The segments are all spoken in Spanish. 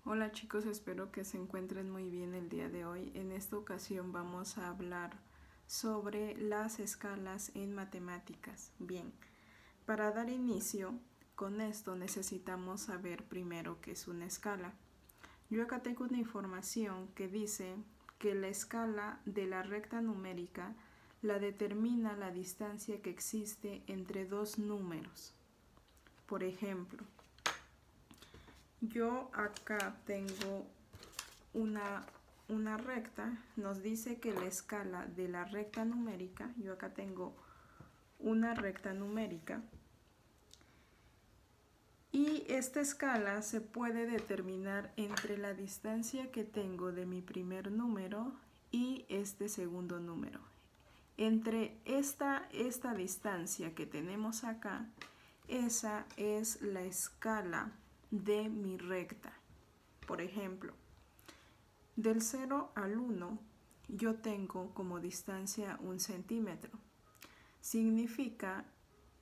Hola chicos, espero que se encuentren muy bien el día de hoy. En esta ocasión vamos a hablar sobre las escalas en matemáticas. Bien, para dar inicio con esto necesitamos saber primero qué es una escala. Yo acá tengo una información que dice que la escala de la recta numérica la determina la distancia que existe entre dos números. Por ejemplo, yo acá tengo una recta, nos dice que la escala de la recta numérica, yo acá tengo una recta numérica, y esta escala se puede determinar entre la distancia que tengo de mi primer número y este segundo número. Entre esta distancia que tenemos acá, esa es la escala de mi recta. Por ejemplo, del 0 al 1 yo tengo como distancia 1 centímetro. Significa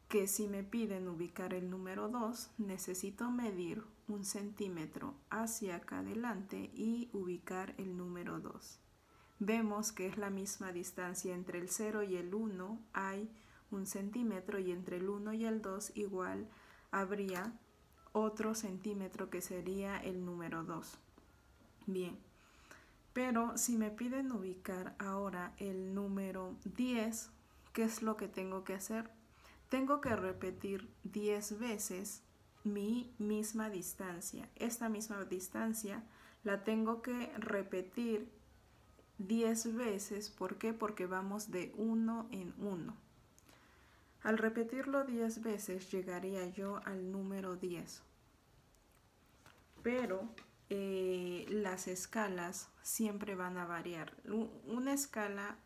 que si me piden ubicar el número 2, necesito medir 1 centímetro hacia acá adelante y ubicar el número 2. Vemos que es la misma distancia entre el 0 y el 1, hay 1 centímetro, y entre el 1 y el 2 igual habría otro centímetro que sería el número 2. Bien. Pero si me piden ubicar ahora el número 10, ¿qué es lo que tengo que hacer? Tengo que repetir 10 veces mi misma distancia. Esta misma distancia la tengo que repetir 10 veces. ¿Por qué? Porque vamos de 1 en 1. Al repetirlo 10 veces llegaría yo al número 10. Pero las escalas siempre van a variar. Una escala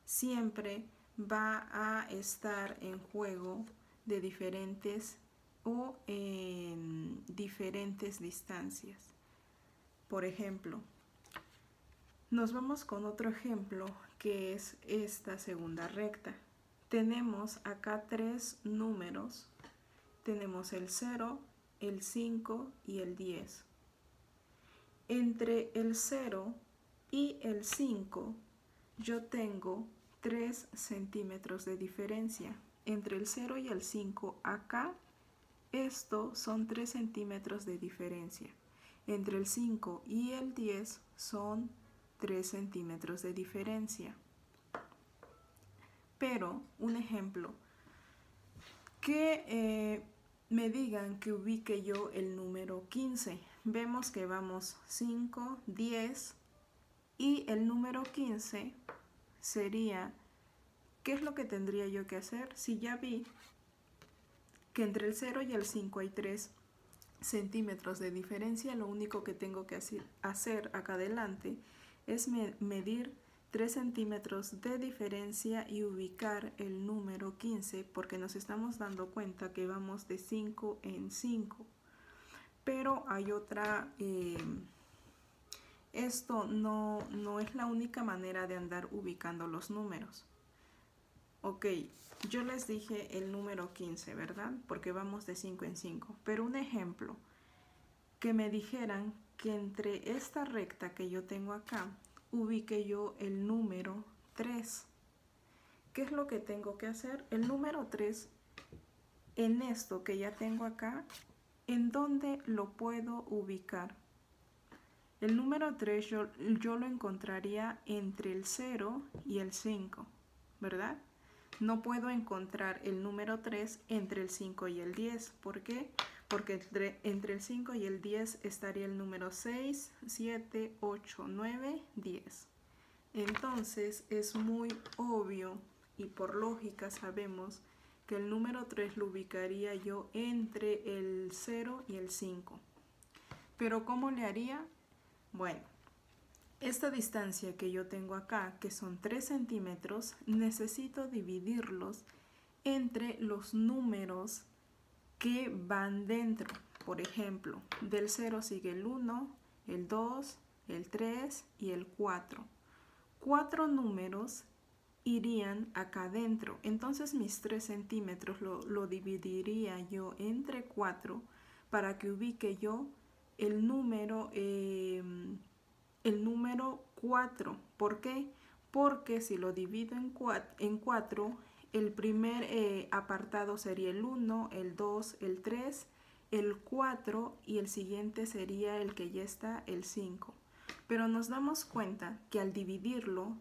siempre va a estar en juego de diferentes o en diferentes distancias. Por ejemplo, nos vamos con otro ejemplo que es esta segunda recta. Tenemos acá tres números. Tenemos el 0, el 5 y el 10. Entre el 0 y el 5 yo tengo 3 centímetros de diferencia. Entre el 0 y el 5 acá, esto son 3 centímetros de diferencia. Entre el 5 y el 10 son 3 centímetros de diferencia. Pero, un ejemplo, que me digan que ubique yo el número 15. Vemos que vamos 5, 10 y el número 15 sería, ¿qué es lo que tendría yo que hacer? Si ya vi que entre el 0 y el 5 hay 3 centímetros de diferencia, lo único que tengo que hacer acá adelante es medir 3 centímetros de diferencia y ubicar el número 15, porque nos estamos dando cuenta que vamos de 5 en 5. Pero hay otra, esto no es la única manera de andar ubicando los números. Ok, yo les dije el número 15, ¿verdad? Porque vamos de 5 en 5. Pero un ejemplo, que me dijeran que entre esta recta que yo tengo acá, ubique yo el número 3. ¿Qué es lo que tengo que hacer? El número 3, en esto que ya tengo acá, ¿en dónde lo puedo ubicar? El número 3 yo lo encontraría entre el 0 y el 5, ¿verdad? No puedo encontrar el número 3 entre el 5 y el 10. ¿Por qué? Porque entre el 5 y el 10 estaría el número 6, 7, 8, 9, 10. Entonces es muy obvio y por lógica sabemos que el número 3 lo ubicaría yo entre el 0 y el 5. ¿Pero cómo le haría? Bueno, esta distancia que yo tengo acá, que son 3 centímetros, necesito dividirlos entre los números que van dentro. Por ejemplo, del 0 sigue el 1, el 2, el 3 y el 4. 4 números irían acá dentro. Entonces mis 3 centímetros lo dividiría yo entre 4 para que ubique yo el número 4. ¿Por qué? Porque si lo divido en 4, el primer apartado sería el 1, el 2, el 3, el 4 y el siguiente sería el que ya está, el 5. Pero nos damos cuenta que al dividirlo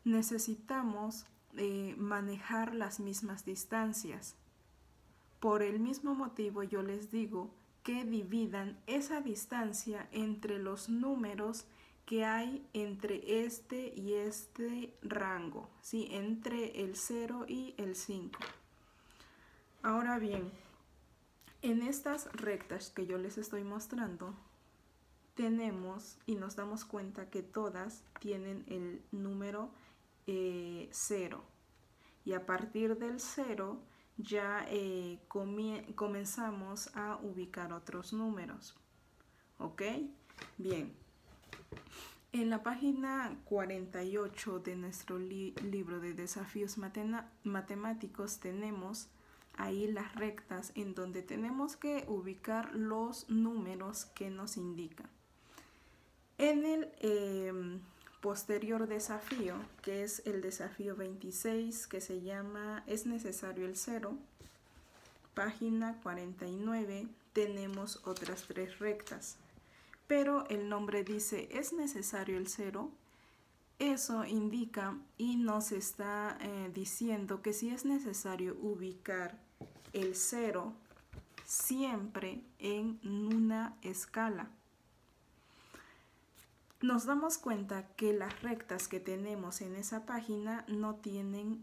necesitamos manejar las mismas distancias. Por el mismo motivo yo les digo que dividan esa distancia entre los números que hay entre este y este rango, ¿sí? Entre el 0 y el 5. Ahora bien, en estas rectas que yo les estoy mostrando, tenemos y nos damos cuenta que todas tienen el número 0. Y a partir del 0 ya comenzamos a ubicar otros números. ¿Ok? Bien. En la página 48 de nuestro libro de desafíos matemáticos tenemos ahí las rectas en donde tenemos que ubicar los números que nos indican. En el posterior desafío, que es el desafío 26, que se llama ¿Es necesario el 0? Página 49, tenemos otras 3 rectas. Pero el nombre dice ¿es necesario el 0? Eso indica y nos está diciendo que si es necesario ubicar el 0 siempre en una escala. Nos damos cuenta que las rectas que tenemos en esa página no tienen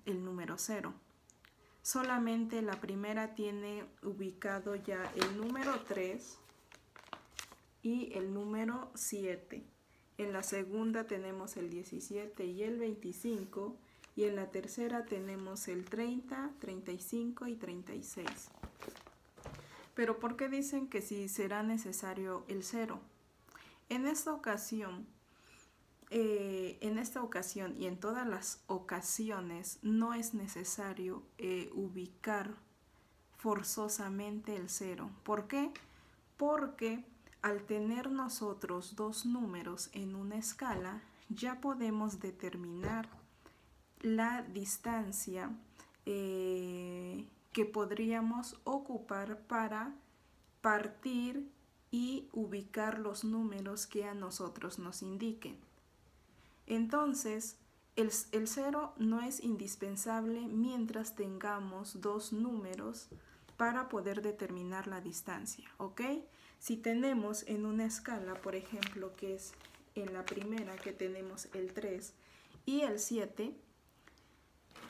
el número 0. Solamente la primera tiene ubicado ya el número 3 y el número 7. En la segunda tenemos el 17 y el 25. Y en la tercera tenemos el 30, 35 y 36. Pero ¿por qué dicen que si será necesario el 0? En esta ocasión y en todas las ocasiones no es necesario ubicar forzosamente el 0. ¿Por qué? Porque al tener nosotros dos números en una escala, ya podemos determinar la distancia que podríamos ocupar para partir y ubicar los números que a nosotros nos indiquen. Entonces, el 0 no es indispensable mientras tengamos dos números para poder determinar la distancia, ¿ok? Si tenemos en una escala, por ejemplo, que es en la primera que tenemos el 3 y el 7,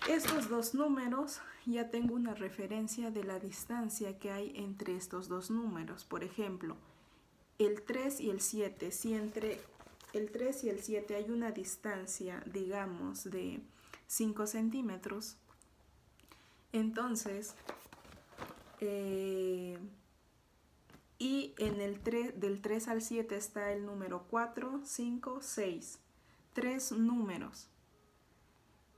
estos dos números ya tengo una referencia de la distancia que hay entre estos dos números. Por ejemplo, el 3 y el 7, si entre el 3 y el 7 hay una distancia, digamos, de 5 centímetros, entonces, y en el del 3 al 7 está el número 4, 5, 6, 3 números.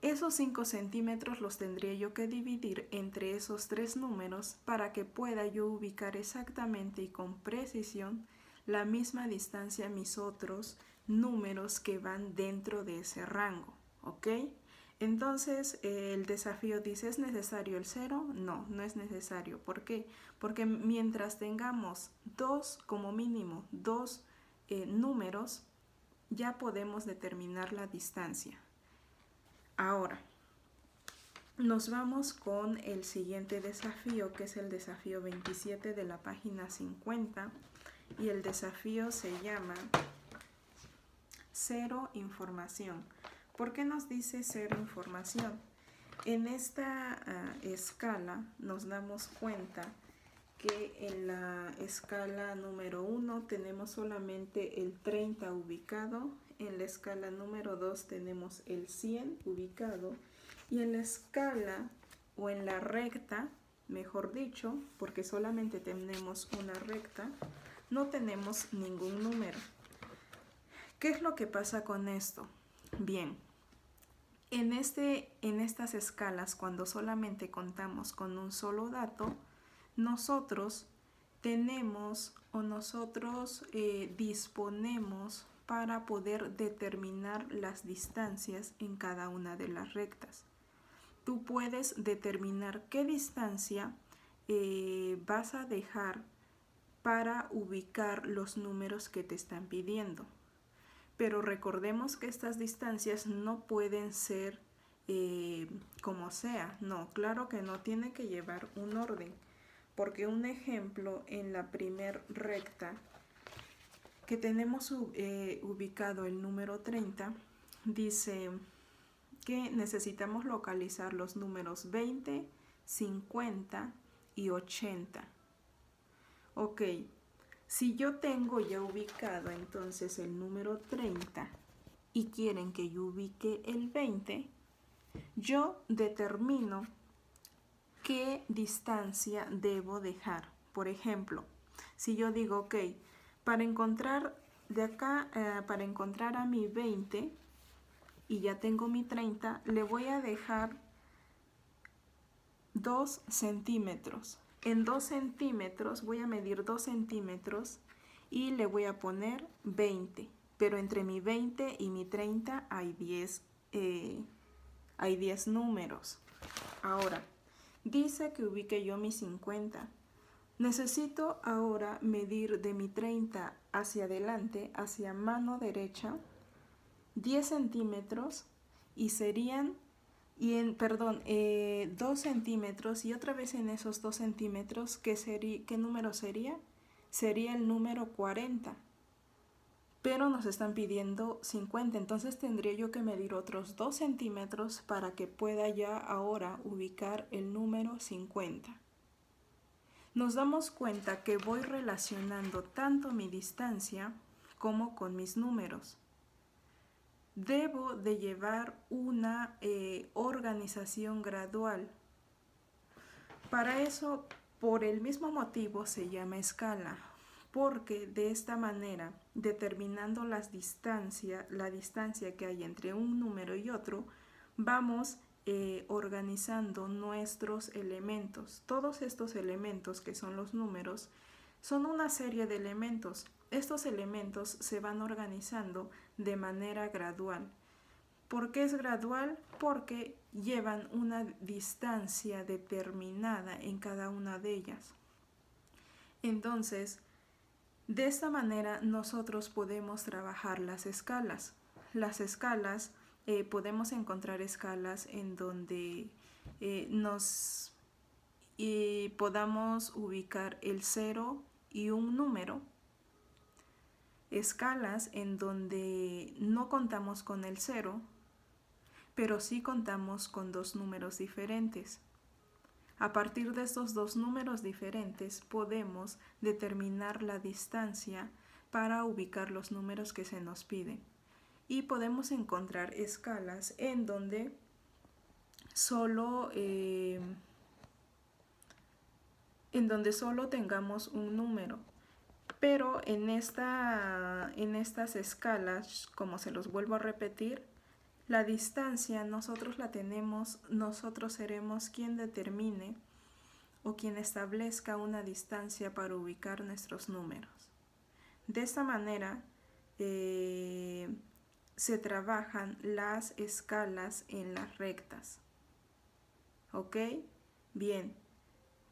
Esos 5 centímetros los tendría yo que dividir entre esos 3 números para que pueda yo ubicar exactamente y con precisión la misma distancia a mis otros números que van dentro de ese rango, ¿ok? Entonces el desafío dice, ¿es necesario el 0? No, no es necesario. ¿Por qué? Porque mientras tengamos como mínimo dos números, ya podemos determinar la distancia. Ahora, nos vamos con el siguiente desafío, que es el desafío 27 de la página 50. Y el desafío se llama 0 información. ¿Por qué nos dice 0 información? En esta escala nos damos cuenta que en la escala número 1 tenemos solamente el 30 ubicado, en la escala número 2 tenemos el 100 ubicado y en la escala o en la recta, mejor dicho, porque solamente tenemos una recta, no tenemos ningún número. ¿Qué es lo que pasa con esto? Bien, en estas escalas, cuando solamente contamos con un solo dato, nosotros tenemos o nosotros disponemos para poder determinar las distancias en cada una de las rectas. Tú puedes determinar qué distancia vas a dejar para ubicar los números que te están pidiendo. Pero recordemos que estas distancias no pueden ser como sea. No, claro que no, tiene que llevar un orden. Porque un ejemplo en la primer recta que tenemos ubicado el número 30, dice que necesitamos localizar los números 20, 50 y 80. Ok, si yo tengo ya ubicado entonces el número 30 y quieren que yo ubique el 20, yo determino qué distancia debo dejar. Por ejemplo, si yo digo, ok, para encontrar de acá, para encontrar a mi 20 y ya tengo mi 30, le voy a dejar 2 centímetros. En 2 centímetros voy a medir 2 centímetros y le voy a poner 20. Pero entre mi 20 y mi 30 hay 10 números. Ahora, dice que ubique yo mi 50. Necesito ahora medir de mi 30 hacia adelante, hacia mano derecha, 10 centímetros y serían, 2 centímetros y otra vez en esos 2 centímetros, ¿qué número sería? Sería el número 40. Pero nos están pidiendo 50, entonces tendría yo que medir otros 2 centímetros para que pueda ya ahora ubicar el número 50. Nos damos cuenta que voy relacionando tanto mi distancia como con mis números. Debo de llevar una organización gradual. Para eso, por el mismo motivo, se llama escala, porque de esta manera, determinando la distancia que hay entre un número y otro, vamos organizando nuestros elementos. Todos estos elementos que son los números son una serie de elementos. Estos elementos se van organizando de manera gradual. ¿Por qué es gradual? Porque llevan una distancia determinada en cada una de ellas. Entonces, de esta manera nosotros podemos trabajar las escalas. Las escalas, podemos encontrar escalas en donde podamos ubicar el 0 y un número. Escalas en donde no contamos con el 0, pero sí contamos con 2 números diferentes. A partir de estos 2 números diferentes podemos determinar la distancia para ubicar los números que se nos piden. Y podemos encontrar escalas en donde solo tengamos un número. Pero en estas escalas, como se los vuelvo a repetir, la distancia nosotros la tenemos, nosotros seremos quien determine o quien establezca una distancia para ubicar nuestros números. De esta manera se trabajan las escalas en las rectas. ¿Ok? Bien,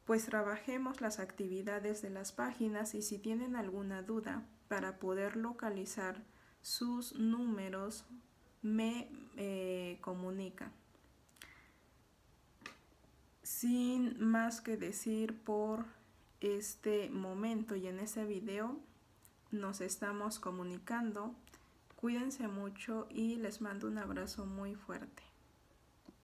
pues trabajemos las actividades de las páginas y si tienen alguna duda para poder localizar sus números, me comunican. Sin más que decir por este momento y en este video, nos estamos comunicando. Cuídense mucho y les mando un abrazo muy fuerte.